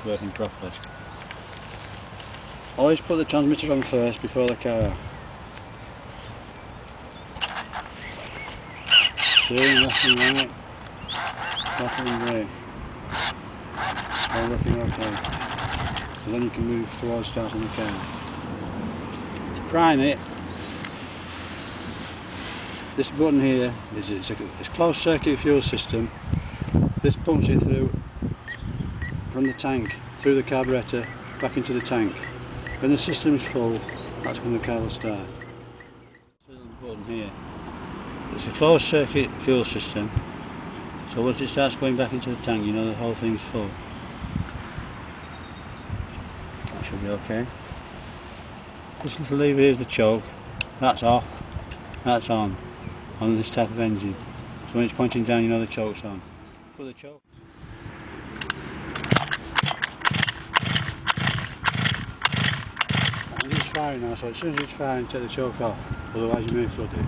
it's working properly. Always put the transmitter on first before the car. Steering left and right, throttle and brake. All working okay. So then you can move towards starting the car. To prime it, this button here it's a closed circuit fuel system. This pumps it through from the tank, through the carburetor, back into the tank. When the system is full, that's when the car will start. This button here, it's a closed circuit fuel system, so once it starts going back into the tank, you know the whole thing's full. That should be okay. This little lever here is the choke. That's off, that's on this type of engine. So when it's pointing down, you know the choke's on. Put the choke. It's firing now, so as soon as it's firing, take the choke off, otherwise you may flood it.